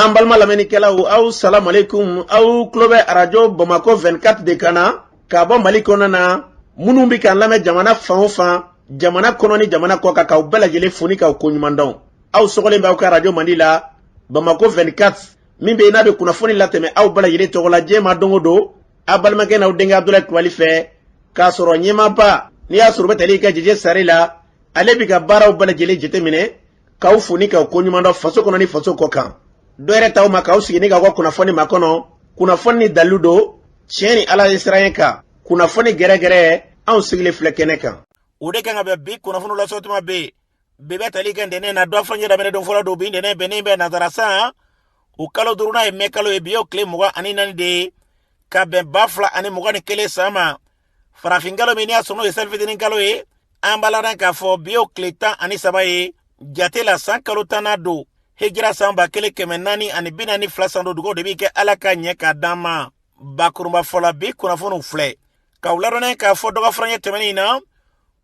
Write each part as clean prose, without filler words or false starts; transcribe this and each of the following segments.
an balma lamɛnnikɛlaw aw salam alaikum aw tulo bɛ arajo Bamako 24 de kan na ka bɔ Mali kɔnɔ na minnu bɛ k'an lamɛn jamana fan o fan jamana kɔnɔ ni jamana kɔ kan k'aw bɛɛ lajɛlen fo ni k'aw ko ɲuman dɔn aw sɔgɔlen b'aw ka arajo Mali la Bamako 24 min bɛ n'a bɛ kunnafoni latɛmɛ aw bɛɛ lajɛlen tɔgɔ la diɲɛ ma don o don a balimakɛ n'aw denkɛ Abdulaye Kulibali fɛ k'a sɔrɔ ɲɛmaaba n'i y'a sɔrɔ o bɛ tali kɛ Jeje Sare la ale bɛ ka baaraw bɛɛ lajɛlen jateminɛ k'aw fo ni k'aw ko ɲuman dɔn faso kɔnɔ ni faso kɔ kan dɔ yɛrɛ t'aw ma k'aw sigi ni k'aw ka kunnafoni ma kɔnɔ kunnafoni ni dalilu don tiɲɛ ni Ala ye siran ye kan kunnafoni gɛrɛgɛrɛ anw sigilen filɛ kɛnɛ kan o de kan ka bɛn bi kunnafoni lasɔ tuma bɛ bɛɛ tali kɛ ntɛnɛn na dɔ fɔ n yɛrɛ daminɛ don fɔlɔ don bi ntɛnɛn bɛnnen bɛ nazara san o kalo duurunan ye mɛ kalo ye bi y'o tile 24 de ye ka bɛn 2021 san ma farafin kalo min y'a sɔrɔ o ye selifitinin kalo ye an b'a ladan k'a fɔ bi y'o tile 13 ye jate la san kalo 10 don hijira san 1442 san don dugawu de bɛ kɛ Ala ka ɲɛ k'a d'an ma bakurunba fɔla bi kunnafoniw filɛ k'aw ladɔnnen k'a fɔ dɔgɔ furancɛ tɛmɛnen na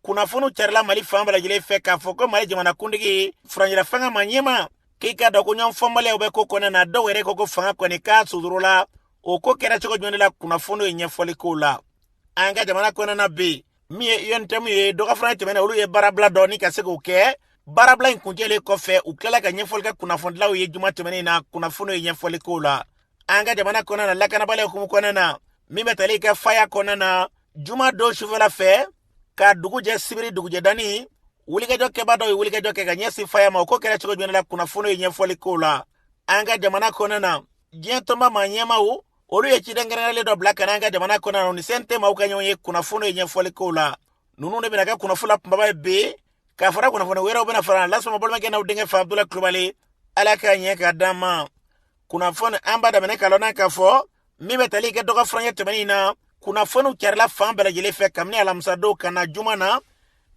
kunnafoniw carila Mali fan bɛɛ lajɛlen fɛ k'a fɔ ko Mali jamanakuntigi furancɛla fanga ma ɲɛma k'i ka dɔn ko ɲɔgɔnfɔnbaliyaw bɛ ko kɔnɔ na dɔw yɛrɛ ko fanga kɔni k'a sudurula o ko kɛra cogo jumɛn de la kunnafoniw ye ɲɛfɔli k'o la an ka jamana kɔnɔ na bi min ye UNTM ye dɔgɔ furancɛ tɛmɛnen olu ye baarabila dɔ ni ka se k'o kɛ baarabila in kuncɛlen kɔfɛ u tilala ka ɲɛfɔli kɛ kunnafonidilaw ye juma tɛmɛnen na kunnafoniw ye ɲɛfɔli k'o la an ka jamana kɔnɔ na lakanabaliya hukumu kɔnɔ na min bɛ tali kɛ faya kɔnɔ na juma don sufɛla fɛ ka dugujɛ sibiri dugujɛ dani wulikajɔ kɛba dɔw ye wulikajɔ kɛ ka ɲɛsin faya ma o ko kɛra cogo jumɛn la kunnafoniw ye ɲɛfɔli k'o la an ka jamana kɔnɔ na diɲɛ tɔnba maa ɲɛmaw olu ye ciden kɛrɛnkɛrɛnlen dɔ bila ka na an ka jamana kɔnɔ na ni CNT ka ɲɔgɔn ye kunnafoniw ye ɲɛfɔli k'o la ninnu de bɛna kɛ kunnafoni la kunbaba ye bi k'a fara kunnafoni wɛrɛw bɛna fara lasɔmɔ balimakɛ n'aw denkɛ fa Abdulaye Kulibali Ala ka ɲɛ k'a d'an ma kunnafoni an b'a daminɛ k'a lɔn k'a fɔ min bɛ tali kɛ dɔgɔ furancɛ tɛmɛnen na kunnafoniw carila fan bɛɛ lajɛlen fɛ kabini alamisa don ka na juma na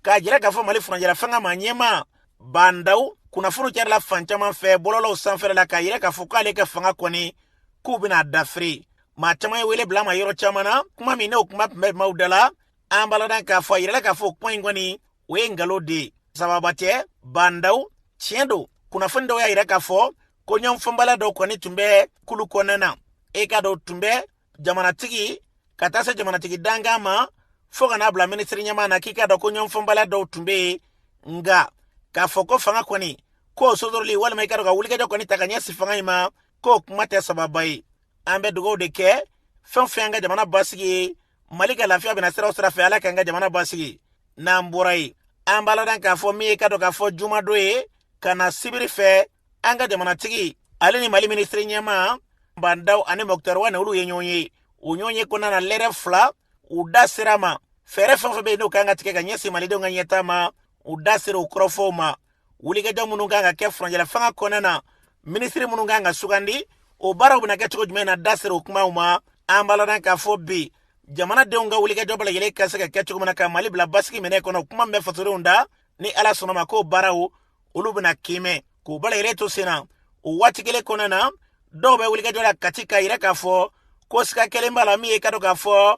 k'a jira k'a fɔ Mali furancɛla fanga ma ɲɛma bandaw kunnafoniw carila fan caman fɛ bɔlɔlɔw sanfɛla la k'a jira k'a fɔ k'ale ka fanga kɔni k'u bɛna dafiri maa caman ye wele bila ma yɔrɔ caman na kuma min n'o kuma tun bɛ maaw da la an b'a ladan k'a fɔ a yirala k'a fɔ kuma in kɔni o ye nkalon de ye sababa tɛ bandaw tiɲɛ don kunnafoni dɔw y'a jira k'a fɔ ko ɲɔgɔnfɔnbaliya dɔw kɔni tun bɛ kulu kɔnɔna na e ka dɔw tun bɛ jamanatigi ka taa se jamanatigi dankan ma fo ka n'a bila minisiri ɲɛmaa na k'i ka dɔn ko ɲɔgɔnfɔnbaliya dɔw tun bɛ yen nka k'a fɔ ko fanga kɔni k'o sodoroli walima i ka dɔn ka wulikajɔ kɔni ta ka ɲɛsin fanga in ma k'o kuma tɛ sababa ye an bɛ dugawu de kɛ fɛn fɛn an ka jamana basigi ye Mali ka lafiya bɛna sira o sira fɛ Ala k'an ka jamana basigi n'an bɔra yen an b'a ladan k'a fɔ min ye ka dɔn k'a fɔ juma don ye ka na sibiri fɛ an ka jamanatigi ale ni Mali minisiri ɲɛmaa bandaw ani Mokutari Wane olu ye ɲɔgɔn ye o ɲɔgɔn ye kɔnɔna na lɛrɛ 2 u da sera ma fɛɛrɛ fɛn fɛn bɛ yen n'o kan ka tigɛ ka ɲɛsin malidenw ka ɲɛtaa ma u da sera o kɔrɔfɔw ma wulikajɔ minnu kan ka kɛ furancɛla fanga kɔnɔna na minisiri minnu kan ka sugandi o baaraw bɛna kɛ cogo jumɛn na da sera o kumaw ma an b'a ladan k'a fɔ bi jamanadenw ka wulikajɔ bɛɛ lajɛlen ka se ka kɛ cogo min na ka Mali bila basigi minɛ kɔnɔ kuma min bɛ fasodenw da ni Ala sɔnna ma k'o baaraw olu bɛna kiimɛ k'o bɛɛ lajɛlen to sen na o waati kelen kɔnɔna na dɔw bɛ wulikajɔ la kati k'a jira k'a fɔ ko sika kelen b'a la min ye ka dɔn k'a fɔ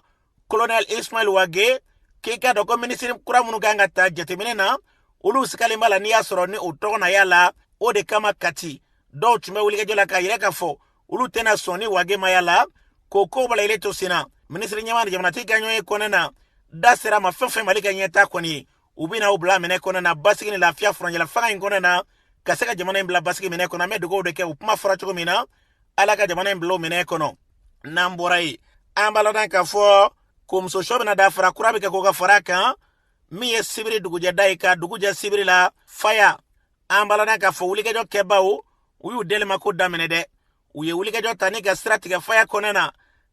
Colonel Ismail Wage k'i ka dɔn ko minisiri kura minnu kan ka ta jateminɛ na olu sikalen b'a la n'i y'a sɔrɔ ni o tɔgɔ na y'a la o de kama kati dɔw tun bɛ wulikajɔ la k'a jira k'a fɔ olu tɛna sɔn ni Wage ma y'a la k'o ko bɛɛ lajɛlen to sen na minisiri ɲɛmaa ni jamanatigi ka ɲɔgɔn ye kɔnɔna na da sera ma fɛn fɛn Mali ka ɲɛtaa kɔni u bɛna o bila minɛ kɔnɔna na basigi ni lafiya furancɛla fanga in kɔnɔna na ka se ka jamana in bila basigi minɛ kɔnɔ an bɛ dugawu de kɛ o kuma fɔra cogo min na Ala ka jamana in bila o minɛ kɔnɔ n'an bɔra yen an b'a ladan k'a fɔ ko muso sɔ bɛna da fara kura bɛ kɛ k'o ka fara a kan min ye sibiri dugujɛ da ye ka dugujɛ sibiri la faya an b'a ladan k'a fɔ wulikajɔ kɛbaw u y'u delimako daminɛ dɛ u ye wulikajɔ ta ni ka sira tigɛ faya kɔnɔna na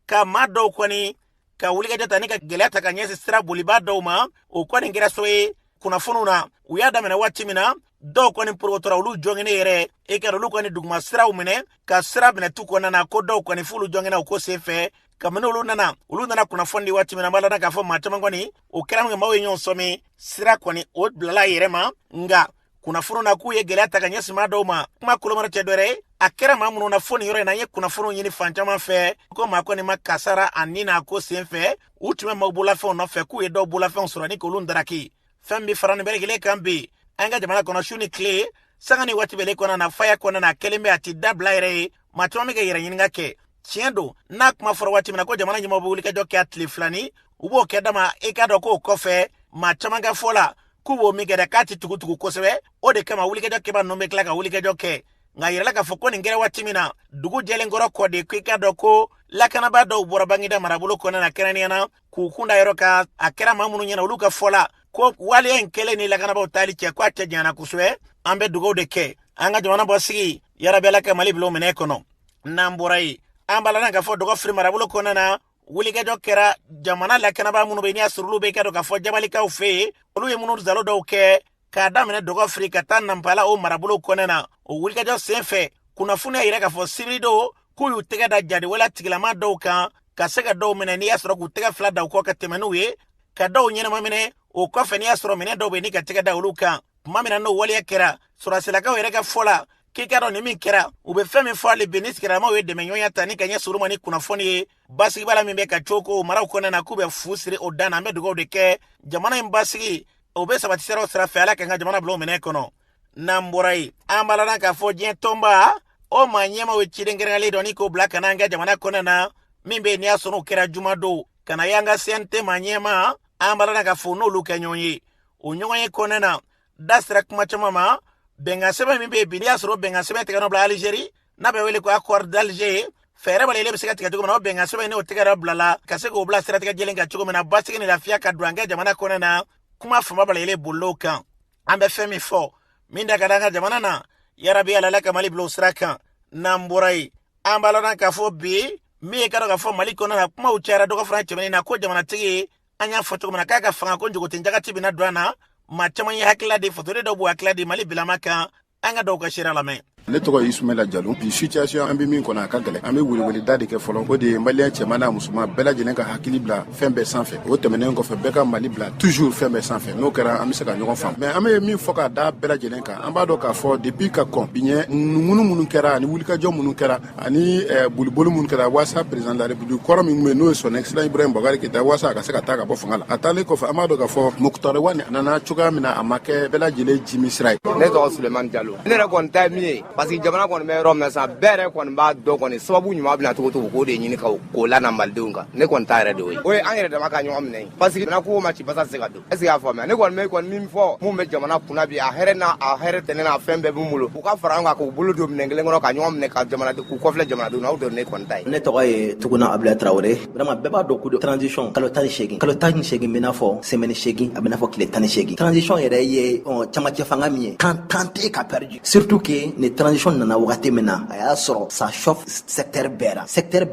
ka maa dɔw kɔni ka wulikajɔ ta ni ka gɛlɛya ta ka ɲɛsin sira boliba dɔw ma o kɔni kɛra so ye kunnafoniw na u y'a daminɛ waati min na dɔw kɔni porogotora olu jɔngɛnɛ yɛrɛ e ka olu kɔni duguma siraw minɛ ka sira minɛ tu kɔnɔna na ko dɔw kɔni f'olu jɔngɛnɛ o ko sen fɛ kabini olu nana kunnafoni di waati min na n b'a ladan k'a fɔ maa caman kɔni o kɛra min kɛ maaw ye ɲɔgɔn sɔmi sira kɔni o bilala a yɛrɛ ma nka kunnafoniw na k'u ye gɛlɛya ta ka ɲɛsin maa dɔw ma kuma kolomɔrɔ tɛ dɔwɛrɛ ye a kɛra maa minnu na fo nin yɔrɔ in na an ye kunnafoniw ɲini fan caman fɛ ko maa kɔni ma kasara a ni n'a ko sen fɛ u tun bɛ maaw bolafɛnw nɔfɛ k'u ye dɔw bolafɛnw sɔrɔ ni k'olu daraki fɛn bɛ fara nin bɛɛ lajɛlen kan bi an ka jamana kɔnɔ su ni tile sangani wati bele kona na faya kona na kelembe ati dabla yere matoma mi ga yere nyinga ke tiendo na kuma foro wati mina ko jamana nyima bu wulika jokke atli flani ubo kedama ikado ko kofe matoma ga fola kubo mi ga kati tukutuku kosebe o de kama wulika jokke ba no me klaka wulika jokke nga yere la ka foko ngere wati mina dugu jele ngoro ko de ikado ko lakana ba do bora bangida marabulo kona na keraniana ku kunda yero ka akera mamunu nyana uluka fola ko wali enkele ni lakana ba utali che kwa te jana kuswe ambe dugo de ke anga jwana bosigi yara bela ka mali blo mene kono namburai ambala nga fo dugo fri marabulo kona na wuli ga jokera jamana lakana ba munu be ni asurulu be ka do ka fo jabali ka ufe olu ye munu zalo do ke ka damene dugo fri ka tan nampala o marabulo kona na o wuli ga jo senfe kuna funa ire ka fo sirido kuyu tega da jadi wala tigilama do ka sega do mene ni asro ku tega fla da ko ka temenu ye ka do nyene mamene o ko fe ni asro mene do be ni ka tega da uluka mamina no wali yakera sura sila ka were ka fola kikaro ni min kera ube femi fali benis kera ma we de menyo yata ni kanya suruma ni kuna foni basi bala mimbe ka choko mara ukona na kube fusiri odana me dugo de ke jamana imbasi ube sabatisero sira fala ka jamana blo mene kono namborai ambala na ka fo jen tomba o manyema we chidengere le doni ko black na nga jamana kona na mimbe ni asonu kera jumado kana yanga sente manyema ambala na ka fo no luka nyonyi onyonye kona na dasra kuma chamama benga sebe mimbe bilia soro benga sebe tegano bla Algérie na be wele ko accord d'Alger fere bale le bisika tigatugo na benga sebe ne otigara bla la kasego bla sera tiga jelenga chugo mena basiki ni lafia ka duanga jamana kona na kuma fuma bale le boloka ambe femi fo minda kadanga jamana na yarabi ala ka mali blo sraka namburai ambala na ka fo bi mi ka do ka fo mali kona na kuma uchara do ka franche na ko jamana tigi anya foto mena ka fanga ko njugo tinjaga tibi na dwana matama yi hakla de fotore do bu hakla de mali bilamaka anga do ka shira la men ne togo Ismaila Jallo bi situation ambi min kona ka gele ambe wuli dade ke folo o de malien chemana musuma bela jenen ka hakili bla fembe sanfe o temenen ko fe beka mali bla toujours fembe sanfe no kera amse ka nyogon fam mais ambe min foka da bela jenen ka amba do ka fo depuis ka kon binye munu kera ni wuli ka jom munu kera ani bulbulu munu kera wasa president de la république koram mi no son excellence Ibrahim Boubacar Keïta wasa ka se ka ta ka bo fangala atale ko fa amado ka fo Muktar Wani nana chuga mina amake bela jele Jimmy Sray ne to Suleiman Jallo ne ra kon taimi parce que jamana kon me rom na sa bere kon ba do kon sababu nyuma bina to ko de nyini ka ko la na maldunga ne kon tare de o an yere da maka nyom ne parce que na ko ma ci basa se ga do est ce que ne kon me kon mim fo mu me jamana kuna bi a here tenena fembe bu mulo ko ka faranga ko bulu do mnengele ngono ka nyom ne ka jamana ko ko fle jamana do na do ne kon tay ne to ay tuguna Abdoulaye Traoré vraiment beba do ko de transition kalo tani shegi mena fo semaine shegi abena fo kile tani shegi transition yere ye chama ci fanga mi tenter ka perdu surtout que ne transition na wagati mena aya soro sa chauffe secteur bera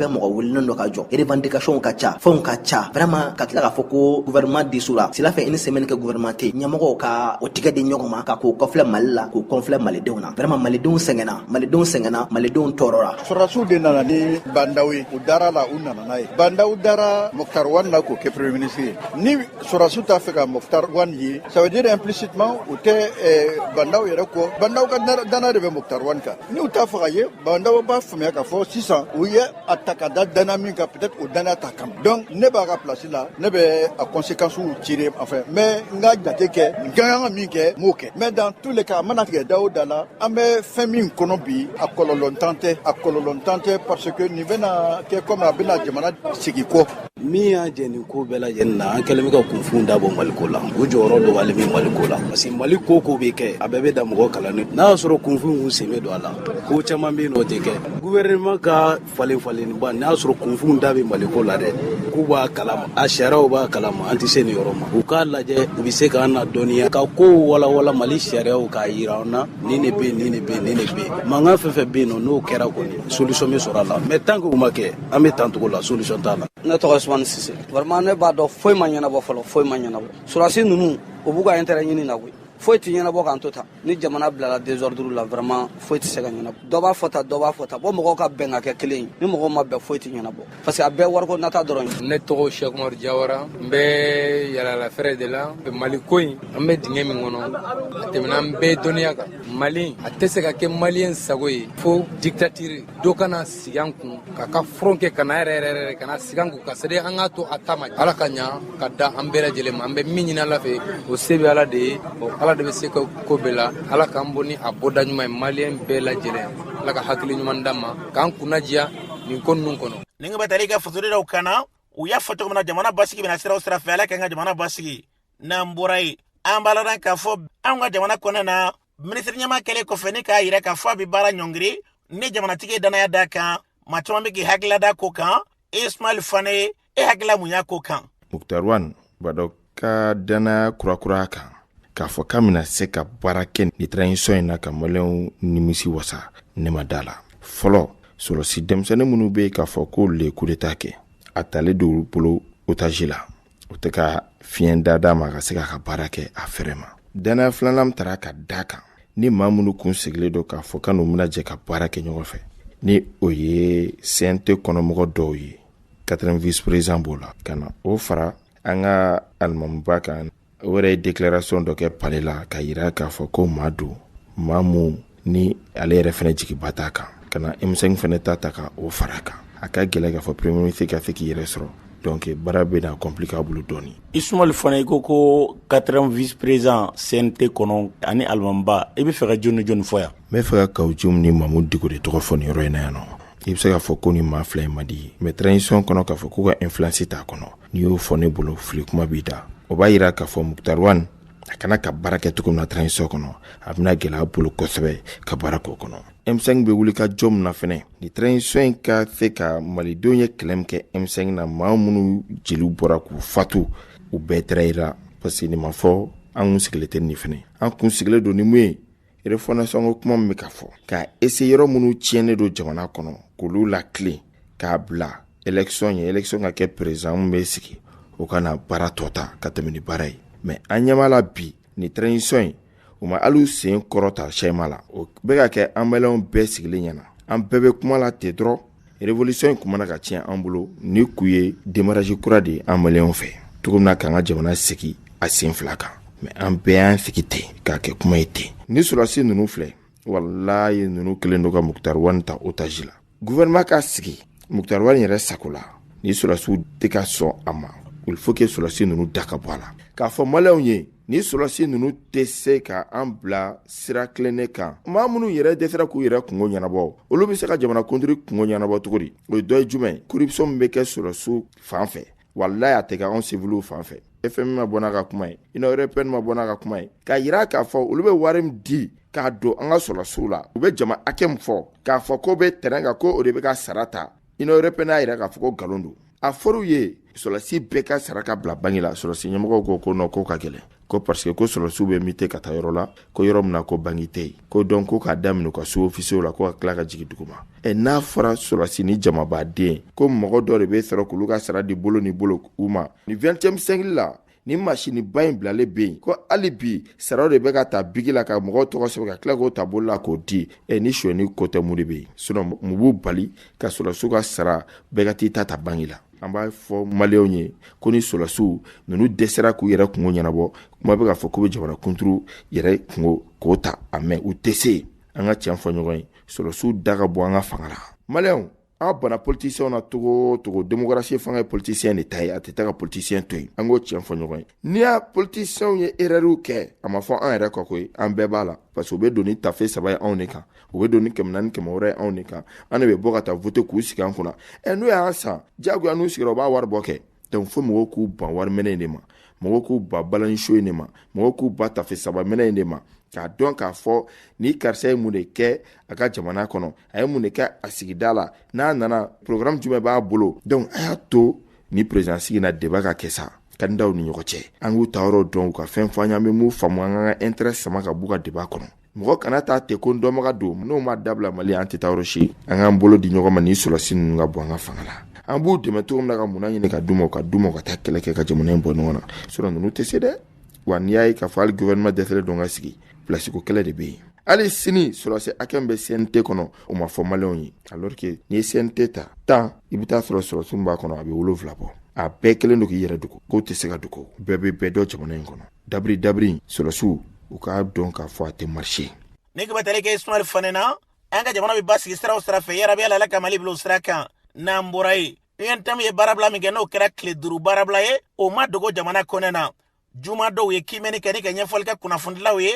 mo wulno no ka jo revendication ka cha fon ka cha vraiment ka tla ka foko gouvernement disura sila fait une semaine que gouvernement te nyamoko ka otiga de nyogoma ka ko conflit malila ko conflit malidona vraiment malidon sengena torora surasu de nana ni bandawi udara la unana nai bandaw dara Moktar Wan na ko ke premier ministre ni surasu ta fait ka Moktar Wan yi ça veut dire implicitement ou te bandaw yere ko bandaw ka dana de Moktar Wan ka ni uta fagaye bandaw ba fumya ka fo 600 ou ye ataka da dana min ka peut-être au dana takam donc ne ba ka place là ne be a conséquence ou tirer enfin mais nga jate ke nga min ke moke mais dans tous les cas manake dawdala ambe famille konobi akololon tante parce que ni bena ke comme abena jamana sigiko miya jeni ko bela yenna an kelemi ka kunfunda bo maliko la o joro do wale mi maliko la parce que maliko ko be ke abebe da mo kala ne na soro kunfun seme do ala ko chama be no de ke gouvernement ka falen ba na soro kunfunda be maliko la de ku ba kalama a sharao ba kalama anti seni yoroma u ka laje u bi se ka na doniya ka ko wala mali sharao ka yirauna ni ne be manga fefe be no kera ko ni solution me sora la mais tant que u make ame tanto ko la solution ta la na to Ousmane Cissé vraiment ne ba do foy manyana bo folo foy manyana bo surasi nunu obuga intérêt nyini na ko foy ti nyana bo kan tota ni jamana blala désordre la vraiment foy ti sega nyana do ba fota bo mo ka benga ke clean ni mo ma be foy ti nyana bo parce que abe war ko nata doron ne to Cheikh Omar Diawara mbe yala la frère de la malikoy ambe dinge mi ngono temna mbe doniya ka mali ateseka ke malien sagoy fo dictature do kana siganku ka fronke kana rere kana siganku ka sede anga to atama ala kanya kada ambera jele ambe minyina la fe o sebi ala de o ala de bɛ se ka ko bɛɛ la ala k'an bɔ ni a bɔda ɲuman ye maliyɛn bɛɛ lajɛlen ala ka hakili ɲuman d'an ma k'an kunna diya nin ko ninnu kɔnɔ. ni nga batali ka futuridaw kana u y'a fɔ cogo min na jamana basigi bɛna sira o sira fɛ ala k'an ka jamana basigi n'an bɔra ye an b'a ladan k'a fɔ an ka jamana kɔnɔ na minisiri ɲɛma kɛlen kɔfɛ ni k'a yira k'a fɔ a bɛ baara ɲɔngiri ni jamanatigi ye danaya da kan maa caman bɛ k'i hakilila da ko kan Ismail Fane e hakilila mun y'a ko kan. Muktar Wan bado ka danaya kurakura kan k'a fɔ k'a bɛna se ka baara kɛ ni transition in na ka maliyɛnw nimisi wasa ne ma da la. Fɔlɔ sɔrɔsi denmisɛnnin minnu bɛ k'a fɔ ko le coup d'état kɛ a talen don bolo otage la o tɛ ka fiɲɛ dada ma ka se k'a ka baara kɛ a fɛrɛ ma. Danaya filanan taara ka da kan ni maa minnu kun sigilen don k'a fɔ k'u bɛna jɛ ka baara kɛ ɲɔgɔn fɛ ni o ye CNT kɔnɔmɔgɔ dɔw ye 4e vice-président b'o la ka na o fara an ka alimamiba kan o yɛrɛ ye déclaration dɔ kɛ palais la ka yira k'a fɔ ko maa don maa mun ni ale yɛrɛ fɛnɛ jigiba t'a kan ka na M5 fɛnɛ ta ka o fara kan a ka gɛlɛ k'a fɔ premier ministre ka se k'i yɛrɛ sɔrɔ donc baara bɛ na compliqué a bolo dɔɔni. Ismail Fane ko 4e vice-président CNT kɔnɔ ani alimamiba i bɛ fɛ ka jɔni fɔ yan. n bɛ fɛ ka Kawujum ni Mamu Diko de tɔgɔ fɔ nin yɔrɔ in na yan nɔ. I bɛ se k'a fɔ ko ni maa fila in man di mais transition kɔnɔ k'a fɔ ko ka influence t'a kɔnɔ n'i y'o fɔ ne bolo fili kuma b'i da o b'a yira k'a fɔ Muktar Wan a kana ka baara kɛ cogo min na transition kɔnɔ a bɛna gɛlɛya a bolo kosɛbɛ ka baara k'o kɔnɔ. M5 bɛ wuli ka jɔ min na fɛnɛ ni transition in ka se ka malidenw ye kɛlɛ min kɛ M5 na maa minnu jeliw bɔra k'u fatu u bɛɛ trahira parce que nin ma fɔ an kun sigilen tɛ nin fɛnɛ an kun sigilen don ni mun ye refondation ko kuma min bɛ ka fɔ ka essayer yɔrɔ minnu tiɲɛnen don jamana kɔnɔ k'olu latilen k'a bila élection ka kɛ président min bɛ sigi o ka na baara tɔ ta ka tɛmɛ ni baara ye mais an ɲɛma la bi ni transition in o ma hali sen kɔrɔta sɛma la o bɛ ka kɛ an maliyɛnw bɛɛ sigilen ɲɛna an bɛɛ bɛ kuma la ten dɔrɔn révolution in kumana ka tiɲɛ an bolo ni kun ye démarrage kura de an maliyɛnw fɛ cogo min na k'an ka jamana sigi a sen fila kan mais an bɛɛ y'an sigi ten k'a kɛ kuma ye ten ni sɔrɔsi ninnu filɛ walayi ninnu kelen do ka Muktar Wan ta otage la gouvernement ka sigi Muktar Wan yɛrɛ sago la ni sɔrɔsiw tɛ ka sɔn a ma il faut que sɔrɔsi ninnu da ka bɔ a la k'a fɔ maliyɛnw ye ni sɔrɔsi ninnu tɛ se ka an bila sira tilennen kan maa minnu yɛrɛ dɛsɛra k'u yɛrɛ kungo ɲɛnabɔ olu bɛ se ka jamana kuntigi kungo ɲɛnabɔ cogo di o ye dɔ ye jumɛn corruption min bɛ kɛ sɔrɔsiw fan fɛ walayi a tɛ kɛ anw civiliw fan fɛ FMI ma bɔ n'a ka kuma ye Union européenne ma bɔ n'a ka kuma ye k'a yira k'a fɔ olu bɛ wari min di k'a don an ka sɔrɔsiw la u bɛ jama hakɛ min fɔ k'a fɔ ko bɛ terrain kan ko o de bɛ ka sara ta Union européenne y'a yira k'a fɔ ko nkalon don a fɔr'u ye sɔrɔsi bɛɛ ka saraka bila banque la sɔrɔsi ɲɛmɔgɔw ko non ko ka gɛlɛn ko parce que ko sɔrɔsiw bɛ mite ka taa yɔrɔ la ko yɔrɔ min na ko banque tɛ yen ko donc ko k'a daminɛ ka sous officiers la ko ka tila ka jigin dugu ma n'a fɔra sɔrɔsi ni jamabaden ko mɔgɔ dɔ de bɛ sɔrɔ k'olu ka sara di bolo ni bolo u ma ni 20e siècle la ni machine ba in bilalen bɛ yen ko hali bi saraw de bɛ ka ta bigi la ka mɔgɔw tɔgɔ sɛbɛn ka tila k'o ta bolo la k'o di ni sonyani ko tɛ mun de bɛ yen sinon mun b'u bali ka sɔrɔsiw ka sara bɛɛ ka t'i ta banque la an b'a fɔ maliyɛnw ye ko ni sɔrɔsiw ninnu dɛsɛra k'u yɛrɛ kungo ɲɛnabɔ kuma bɛ k'a fɔ k'u bɛ jamana kunturu yɛrɛ kungo k'o ta a mɛ u tɛ se an ka tiɲɛ fɔ ɲɔgɔn ye sɔrɔsiw da ka bɔ an ka fanga la maliyɛnw an bana politicien na togo togo démocratie fanga ye politicien de ta ye a tɛ taa ka politicien to yen an k'o tiɲɛ fɔ ɲɔgɔn ye n'i y'a politicien ye erreur kɛ a ma fɔ an yɛrɛ kɔ koyi an bɛɛ b'a la parce que u bɛ don ni tafe saba ye anw de kan u bɛ don ni 400 wɛrɛ ye anw de kan an de bɛ bɔ ka taa voter k'u sigi an kunna n'u y'an san diyagoya n'u sigira u b'a wari bɔ kɛ donc fo mɔgɔw k'u ban wari minɛ in de ma mɔgɔw k'u ban balani show in de ma mɔgɔw k'u ban tafe saba minɛ in de ma k'a dɔn k'a fɔ ni karisa ye mun de kɛ a ka jamana kɔnɔ a ye mun de kɛ a sigida la n'a nana programme jumɛn b'a bolo donc a y'a to ni président sigi na débat ka kɛ sa candidat ni ɲɔgɔn cɛ an k'u ta yɔrɔ dɔn u ka fɛn fɔ an ye an bɛ mun faamu an ka intérêt sama ka b'u ka débat kɔnɔ mɔgɔ kana taa ten ko n dɔnbaga don n'o ma dabila Mali an tɛ taa yɔrɔ si an k'an bolo di ɲɔgɔn ma ni sɔrɔsi ninnu ka bɔ an ka fanga la an b'u dɛmɛ cogo min na ka munna ɲini ka d'u ma u ka taa kɛlɛ kɛ ka jamana in bɔ ɲɔgɔn na sinon ninnu tɛ se dɛ wa n'i y'a ye k'a fɔ hali gouvernement dɛsɛlen don ka sigi place ko kɛlɛ de bɛ yen hali sini sɔrɔsi hakɛ min bɛ CNT kɔnɔ o ma fɔ maliyɛnw ye alors que n'i ye CNT ta 10 i bɛ taa sɔrɔ sɔrɔsi min b'a kɔnɔ a bɛ 7 bɔ a bɛɛ kelen don k'i yɛrɛ dogo k'o tɛ se ka dogo bɛɛ bɛ bɛɛ dɔn jamana in kɔnɔ dabiri sɔrɔsiw u k'a dɔn k'a fɔ a tɛ marché ne ka batali kɛ Ismail Fane na an ka jamana bɛ basigi sira o sira fɛ yarabi ala ka Mali bila o sira kan n'an bɔra ye UNTAM ye baarabila min kɛ n'o kɛra tile 5 baarabila ye o ma dogo jamana kɔnɔ na juma dɔw ye kimɛni kɛ ni ka ɲɛfɔli kɛ kunnafonidilaw ye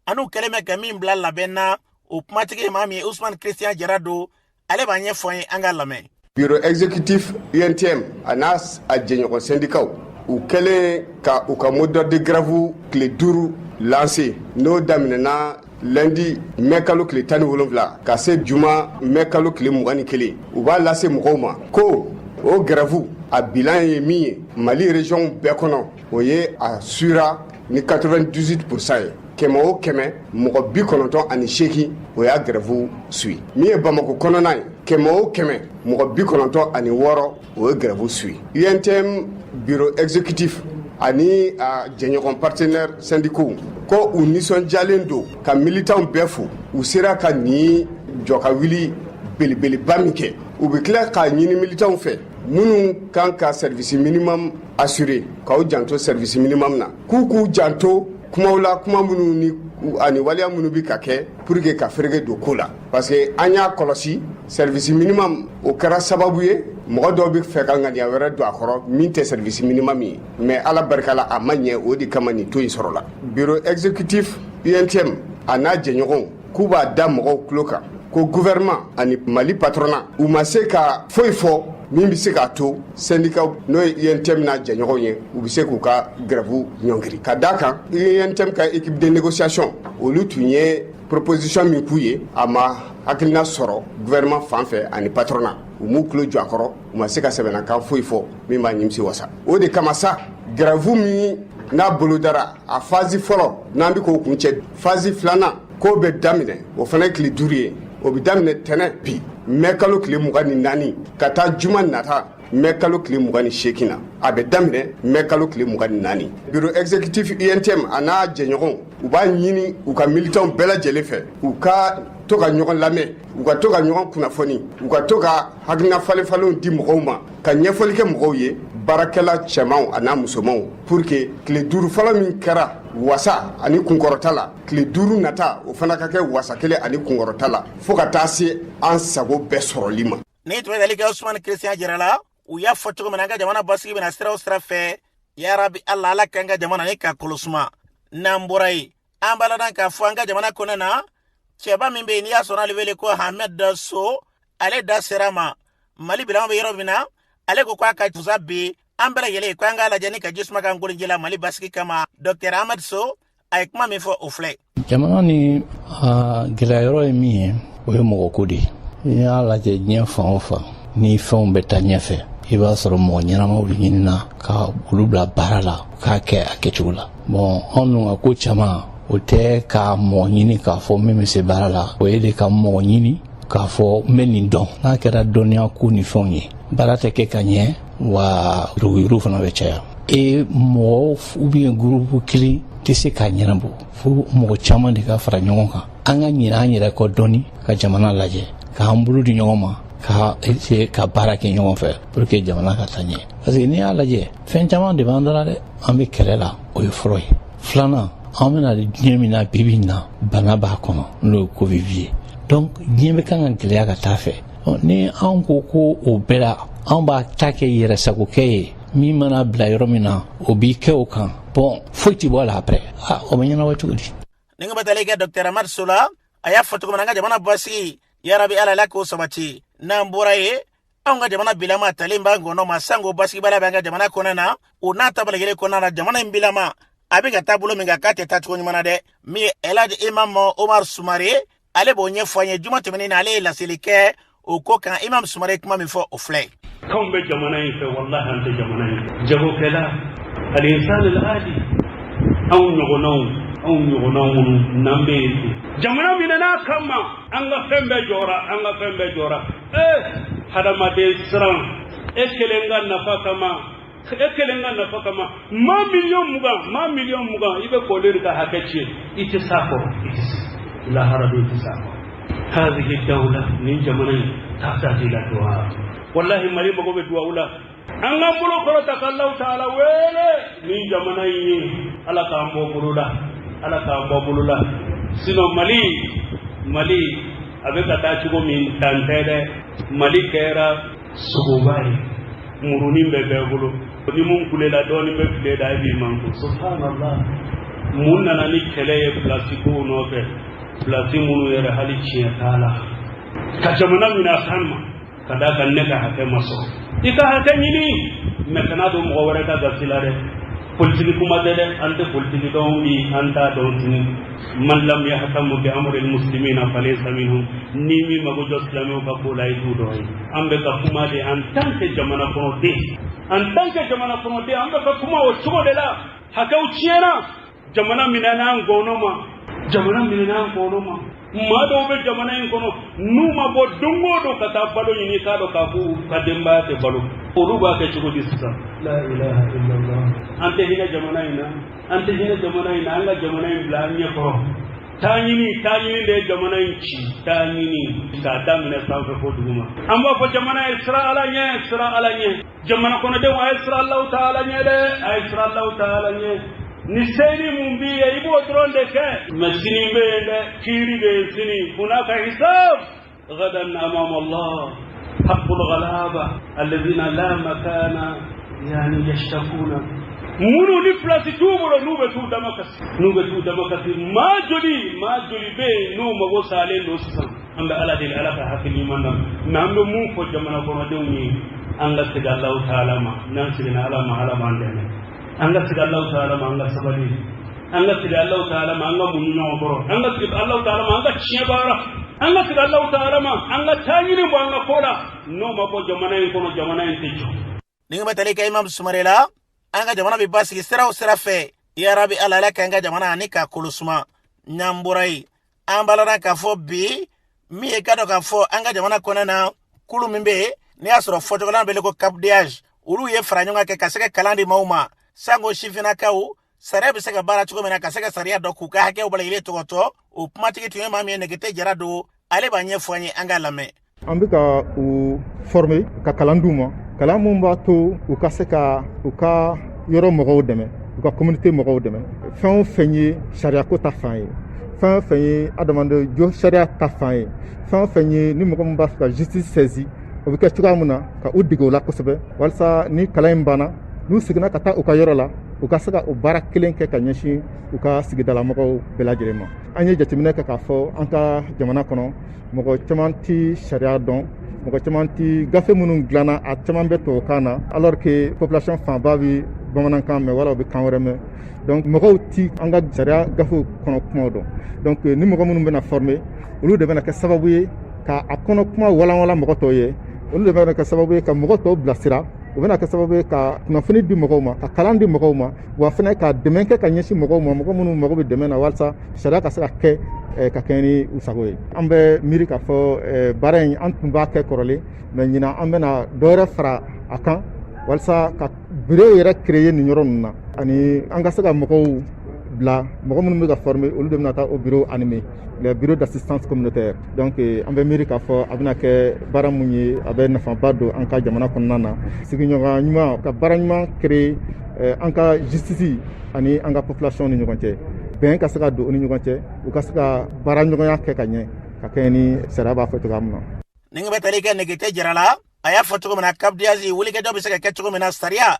an'u kɛlen bɛ ka min bila labɛn na o kumatigi maa min ye Ousmane Christian Jara do ale b'a ɲɛfɔ an ye an ka lamɛn. Bureau exécutif UNTM a n'a jɛɲɔgɔn syndicat u kɛlen ka u ka mot d'ordre de grève tile 5 lancé n'o daminɛna lundi mai kalo tile 17 ka se juma mai kalo tile 21 u b'a lase mɔgɔw ma ko o grève a bilan ye min ye Mali région bɛɛ kɔnɔ o ye a sura ni 98% ye kɛmɛ o kɛmɛ mɔgɔ 98 o y'a grève suit min ye Bamako kɔnɔna ye kɛmɛ o kɛmɛ mɔgɔ 96 o ye grève suit UNTM bureau exécutif ani jɛɲɔgɔn partenaire syndicaux ko u nisɔndiyalen don ka militants bɛɛ fo u sera ka ni jɔ ka wuli belebeleba min kɛ u bɛ tila k'a ɲini militants fɛ minnu kan ka service minimum assuré k'aw janto service minimum na k'u janto kumaw la kuma minnu ni ani waliya minnu bi ka kɛ pour que ka ferege don ko la parce que an y'a kɔlɔsi service minimum o kɛra sababu ye mɔgɔ dɔw bɛ fɛ ka ŋaniya wɛrɛ don a kɔrɔ min tɛ service minimum ye mais ala barika la a ma ɲɛ o de kama nin to in sɔrɔla bureau exécutif UNTM a n'a jɛɲɔgɔnw k'u b'a da mɔgɔw tulo kan ko gouvernement ani Mali patronat u ma se ka foyi fɔ min bɛ se k'a to syndicat n'o ye UNTM n'a jɛɲɔgɔnw ye u bɛ se k'u ka grève ɲɔngiri ka d'a kan UNTM ka équipe de négociation olu tun ye proposition min k'u ye a ma hakilina sɔrɔ gouvernement fan fɛ ani patronat u m'u tulo jɔ a kɔrɔ u ma se ka sɛbɛnnakan foyi fɔ min b'a nimisi wasa o de kama sa grève min n'a bolodara a phase fɔlɔ n'an bɛ k'o kuncɛ phase filanan k'o bɛ daminɛ o fana ye tile 5 ye o bɛ daminɛ tɛnɛ bi mai kalo tile 24 ka taa juma nata mai kalo tile 28 na a bɛ daminɛ mai kalo tile 24 bureau exécutif UNTM a n'a jɛɲɔgɔnw u b'a ɲini u ka militants bɛɛ lajɛlen fɛ u ka to ka ɲɔgɔn lamɛn u ka to ka ɲɔgɔn kunnafoni u ka to ka hakilina falenfalenw di mɔgɔw ma ka ɲɛfɔli kɛ mɔgɔw ye baarakɛla cɛmanw a n'a musomanw pour que tile 5 fɔlɔ min kɛra wasa ani kunkɔrɔta la tile 5 nata o fana ka kɛ wasa kelen ani kunkɔrɔta la fo ka taa se an sago bɛɛ sɔrɔli ma. Ni tun bɛ dali kɛ Ousmane Christian Jara la u y'a fɔ cogo min na an ka jamana basigi bɛna sira o sira fɛ yarabi ala kan ka jamana ni ka kolosuma n'an bɔra yen an baladan k'a fɔ an ka jamana kɔnɔ na cɛba min bɛ yen n'i y'a sɔrɔ ale wele ko Ahmed Daso ale da sera ma Mali bilan bɛ yɔrɔ min na ale ko k'a ka fusa bi an bɛɛ lajɛlen ko an k'a lajɛ ni ka jisuma kan ngoliji la Mali basigi kama Dr Ahmed So a ye kuma min fɔ o filɛ. Jamana ni gɛlɛyɔrɔ ye min ye o ye mɔgɔ ko de ye n'i y'a lajɛ diɲɛ fan o fan ni fɛnw bɛ taa ɲɛfɛ i b'a sɔrɔ mɔgɔ ɲɛnamaw de ɲinina ka olu bila baara la k'a kɛ a kɛcogo la bon anw dun ka ko caman o tɛ ka mɔgɔ ɲini k'a fɔ min bɛ se baara la o ye de ka mɔgɔ ɲini k'a fɔ n bɛ nin dɔn n'a kɛra dɔnniya ko ni fɛnw ye baara tɛ kɛ ka ɲɛ wa yurugu fana bɛ caya mɔgɔ ou bien groupe kelen tɛ se k'a ɲɛnabɔ fo mɔgɔ caman de ka fara ɲɔgɔn kan an ka ɲinɛ an yɛrɛ kɔ dɔɔni ka jamana lajɛ k'an bolo di ɲɔgɔn ma ka baara kɛ ɲɔgɔn fɛ pour que jamana ka taa ɲɛ parce que n'i y'a lajɛ fɛn caman de b'an dala dɛ an bɛ kɛlɛ la o ye fɔlɔ ye filanan an bɛna diɲɛ min na bibi na bana b'a kɔnɔ n'o ye covid ye donc diɲɛ bɛ kan ka gɛlɛya ka taa fɛ ni an ko o bɛɛ la an b'a ta kɛ yɛrɛsagokɛ ye min mana bila yɔrɔ min na o b'i kɛ o kan bon foyi tɛ bɔ a la après o bɛ ɲɛnabɔ cogo di. ni ka batali kɛ Dr Ahmed Sola a y'a fɔ cogo min na an ka jamana basigi yarabi ala la k'o sabati n'an bɔra ye anw ka jamana bilama talen b'an gɔnɔ ma sango basigi bala b'an ka jamana kɔnɔ na o n'a ta bala kɔnɔ na jamana in bilama a bɛ ka taabolo min kan k'a tɛ taa cogo ɲuman na dɛ min ye Elhaji Imam Omar Sumare ale b'o ɲɛfɔ an ye juma tɛmɛnen na ale ye laseli kɛ o ko kan Imam Sumare kuma min fɔ o filɛ. kanw bɛ jamana in fɛ wallahi an tɛ jamana in jagokɛla al-insan al-adi anw ɲɔgɔnnaw minnu n'an bɛ yen jamana min n'a kama an ka fɛn bɛɛ jɔra hadamaden siran e kelen ka nafa kama maa miliyɔn mugan i bɛ k'olu de ka hakɛ tiɲɛ i tɛ s'a kɔrɔ lahara don i tɛ s'a kɔrɔ هذه الدولة من جمعين تحتاج إلى دعاء والله مالي مغو بدعاء لا أنا بلو قرأتك الله تعالى ويلي من جمعين على كامبو بلولا سنو مالي أبقى تاچكو من تانتين مالي كيرا سبوباي مرونين ببغلو ni mun kulela doni be kule da bi manko subhanallah mun nana ni kele ye plasico no fe plasi munu yere hali ciya tala ka jamana mina sanma kada kan ne ka hake maso ika hake ni me kana do mo wore ka gasilare politiki kuma dede ante politiki don ni anta don tin man lam yahtamu bi amri almuslimina falaysa minhum ni mi mago joslame ka ko lay du do ambe ka kuma de en tant que jamana kono de en tant que jamana kono de ambe ka kuma o chugo de la hakaw ciena jamana minana ngonoma jamana minana ngonoma ma do be jamana en kono numa bo dungo do kata balo ni ka do ka bu kademba te balo oruba ke chugo dissa la ilaha illallah ante hina jamana ina anga jamana in bla nya ko tanyini de jamana in ci tanyini ka damne sa ko duma amba ko jamana isra'ala nya jamana kono de wa isra'allahu ta'ala nya de isra'allahu ta'ala nya ni seni mumbi ya ibo dronde ke masini mbele kiri be sini hunaka hisab gadan amam Allah haqqul ghalaba alladhina la makana yani yashtakuna munu ni place tubulo nube tu damakasi majoli be no mago sale no san anda ala dil ala ka hakili manna nambe mu ko jamana ko dewni anga tiga Allah ta'ala ma nan sigina ala ma ala mandene anga tiga Allah ta'ala ma anga sabali anga tiga Allah ta'ala ma anga munyo boro anga tiga Allah ta'ala ma anga chebara anga tiga Allah ta'ala ma anga tanyini bo anga kola no mago jamana en kono jamana en tejo ninga batale ka imam sumarela anga jamana bi basi sira fe ya rabbi ala la kanga jamana anika kulusuma nyamburai ambalana ka fo bi mi e kado ka fo anga jamana konana kulu mimbe ni asoro foto kala bele ko cap diage uru ye franyonga ke kaseke kalandi mauma sango shifina kau sarebe sega bara chuko mena kaseke saria doku ka hake obala ile tokoto o matiki tuye mami negete jarado ale banye fwanye anga lame ambika u former ka kalanduma kalamumba to u kaseka u ka yoro mogo deme u ka communauté mogo deme fan fenye sharia ko ta fan fan fenye adamande jo sharia ta fan fan fenye ni mogo mba ka justice saisi o bi ka chukamuna ka udigo la kosebe walsa ni kalaim bana nu signa kata u ka yoro la u ka saka u bara kelen ke ka nyashi u ka sigidala mogo belajirema anye jatimine ka fo anka jamana kono mogo chamanti sharia don mogo chamanti gafe munun glana a chaman beto kana alors que population fan babi bamanan kan me wala be kanwere me donc mogo ti anga sharia gafe kono kuma do donc ni mogo munun bena former ulu de bena ka sababu ye ka akono kuma wala mogo to ye ulu de bena ka sababu ye ka mogo to blasira o bena ka sababu ye ka kunafoni di mogo ma ka kalandi mogo ma wa fana ka demenke ka nyesi mogo ma mogo munun mogo be demena walsa sharia ka saka ke ka keni usagoye ambe miri ka fo baren antumba ke korole mais nyina ambe na dore fra akan walsa ka bureau yera créer ni nyoron na ani anga saka moko bla moko mun ga former au lieu de nata au bureau animé le bureau d'assistance communautaire donc ambe miri ka fo abina ke baramunyi abe na fa bado anka jamana konnana sigi nyoga nyuma ka baranyma créer anka justice ani anga population ni nyogonte ben ka saka do ni nyogonte u ka saka bara nyogonya ke kanye ka keni seraba foto gamno ninga betali ke negete jarala aya foto ko na kabdiazi wuli ke do be saka ketcho ko na saria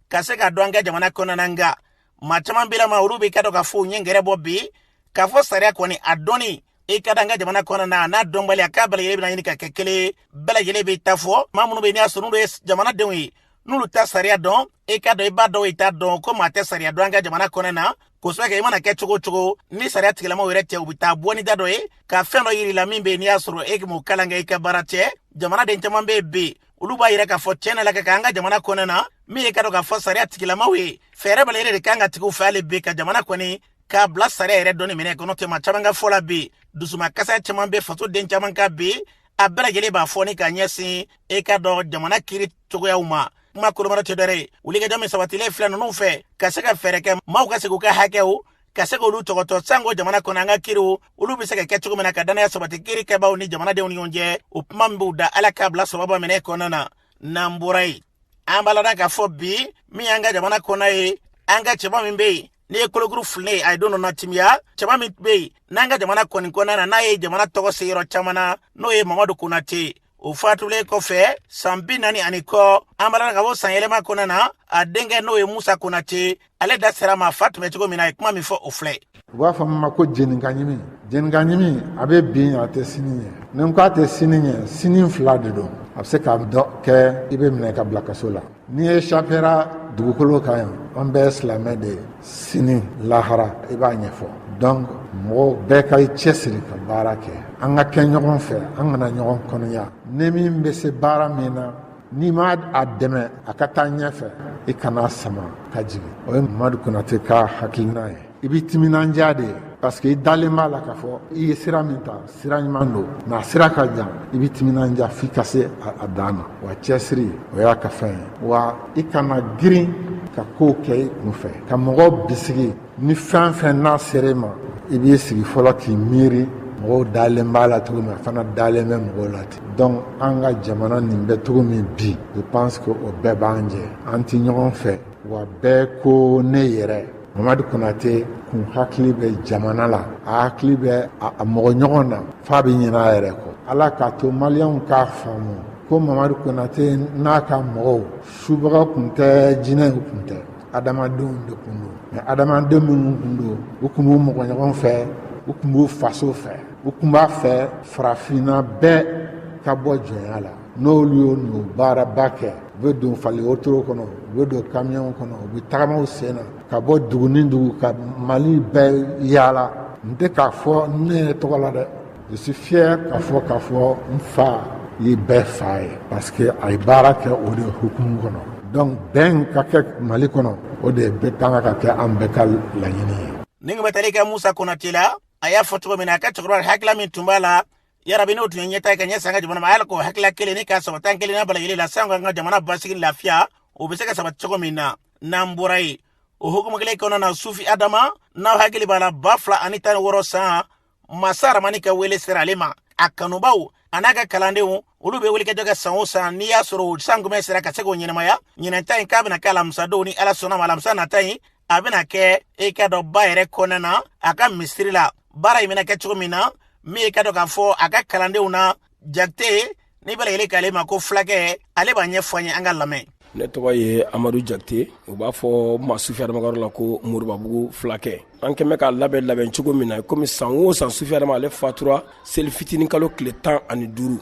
ka saka do anga jamana kona nanga matama bila ma urubi ka do ka fu nyengere bobbi ka fo saria ko ni adoni e ka danga jamana kona na dombali akabale yele bina ka kekele bela yele be tafo mamunu be ni asunu do jamana dewi nulu ta saria don e ka do iba do ita don ko mate saria do anga jamana kona na ko so ke imana ke chugo ni saria tigala mo werete ubita boni dado e ka fendo yiri la mimbe ni asuru e mo kalanga e ka barate jamana de ntamambe be uluba yira ka fo chena la ka anga jamana kona na mi e ka do ka fo saria tigala mo we fere bale yire ka anga tigu fale be ka jamana koni ka bla saria yire doni mene ko no te ma chamanga fola be dusuma kasa chamambe foto den chamanka be abara gele ba fo ni ka nyesi e ka do jamana kiri chugo ya uma ma ko mara tedere wuli ga jame sabatile flan no fe kaseka fereke ma ko kaseka ka hakeu kaseka ulu tokoto sango jamana kona nga kiru ulu biseka kechugo mena kadana ya sabati kiri ke bawo ni jamana de onje upmambu da ala kabla sababa mene kona na namburai ambala na ka fo bi mi anga jamana kona e anga cheba mimbe ni ekologru fulne I don't know natimia cheba mi be nanga jamana kona na ye jamana togo seyro chamana no ye mamadu kunati o fatule kɔfɛ san 40 ani kɔ an bala ka bɔ san yɛlɛma kɔnɔ na a denkɛ n'o ye Musa Konate ale da sera ma fa tun bɛ cogo min na a ye kuma min fɔ o filɛ. U b'a fɔ min ma ko jeninka ɲimi a bɛ bin a tɛ sini ɲɛ ni ko a tɛ sini ɲɛ sini 2 de don a bɛ se k'a kɛ i bɛ minɛ ka bila kaso la n'i ye chapera dugukolo kan yan an bɛɛ silamɛ de ye sini lahara i b'a ɲɛfɔ donc mɔgɔw bɛɛ ka cɛsiri ka baara kɛ an ka kɛ ɲɔgɔn fɛ an kana ɲɔgɔn kɔnɔya ni min bɛ se baara min na n'i ma a dɛmɛ a ka taa ɲɛfɛ i kana sama ka jigin o ye Mamadu Konate ka hakilina ye i bɛ timinandiya de parce que i dalen b'a la k'a fɔ i ye sira min ta sira ɲuman don nka sira ka jan i bɛ timinandiya f'i ka se a dan na wa cɛsiri o y'a ka fɛn ye wa i kana girin ka kow kɛ i kunfɛ ka mɔgɔw bisigi ni fɛn fɛn n'a sera i ma i b'i sigi fɔlɔ k'i miiri mɔgɔw dalen b'a la cogo min a fana dalen bɛ mɔgɔw la ten donc an ka jamana nin bɛ cogo min bi je pense que o bɛɛ b'an jɛ an ti ɲɔgɔn fɛ wa bɛɛ ko ne yɛrɛ Mamadu Konate kun hakili bɛ jamana la a hakili bɛ a mɔgɔ ɲɔgɔn na f'a bɛ ɲinɛ a yɛrɛ kɔ ala k'a to maliyɛnw k'a faamu ko Mamadu Konate n'a ka mɔgɔw subaga kun tɛ jinɛw kun tɛ adamadenw de kun don mais adamaden minnu kun don u kun b'u mɔgɔ ɲɔgɔn fɛ u kun b'u faso fɛ u kun b'a fɛ farafinna bɛɛ ka bɔ jɔnya la n'olu y'o n'o baaraba kɛ u bɛ don fali wotoro kɔnɔ u bɛ don kamiyɔnw kɔnɔ u bɛ tagamaw sen na ka bɔ dugu ni dugu ka Mali bɛɛ yaala n tɛ k'a fɔ ne yɛrɛ tɔgɔ la dɛ je suis fier k'a fɔ n fa ye bɛɛ fa ye parce que a ye baara kɛ o de hukumu kɔnɔ donc bɛn ka kɛ Mali kɔnɔ o de bɛ kan ka kɛ an bɛɛ ka laɲini ye. Ni nga batali ka Musa Konate la a y'a fɔ cogo min na a ka cɛkɔrɔba hakila min tun b'a la yarabi n'o tun ye ɲɛta ka ɲɛ sanga jamana ma ala ko hakila kelen ni ka sabatan kelen na bala yeli la sango an ka jamana basigi lafiya o bɛ se ka sabati cogo min na n'an bɔra ye o hukumu kelen kɔnɔ na Sufi Adama n'aw hakili b'a la 2016 san masa Ramani ka wele sera ale ma a kanubaw a n'a ka kalandenw olu bɛ wele kɛ jɔ san o san n'i y'a sɔrɔ o sangomɛ sera ka se k'o ɲɛnamaya ɲinɛnta in k'a bɛna kɛ alamisa don ni ala sɔnna ma alamisa nata in a bɛna kɛ e ka dɔ ba yɛrɛ kɔnɔna na a ka misiri la baara in bɛna kɛ cogo min na min ka dɔ k'a fɔ a ka kalandenw na Jakite ni bala yɛlɛ k'ale ma ko fulakɛ ale b'a ɲɛfɔ an ye an ka lamɛn. Ne tɔgɔ ye Amadu Jakite u b'a fɔ ma Sufi Adama ka yɔrɔ la ko Moribabugu fulakɛ an kɛmɛ ka labɛn cogo min na komi san o san Sufi Adama ale fatura seli fitinin kalo tile 15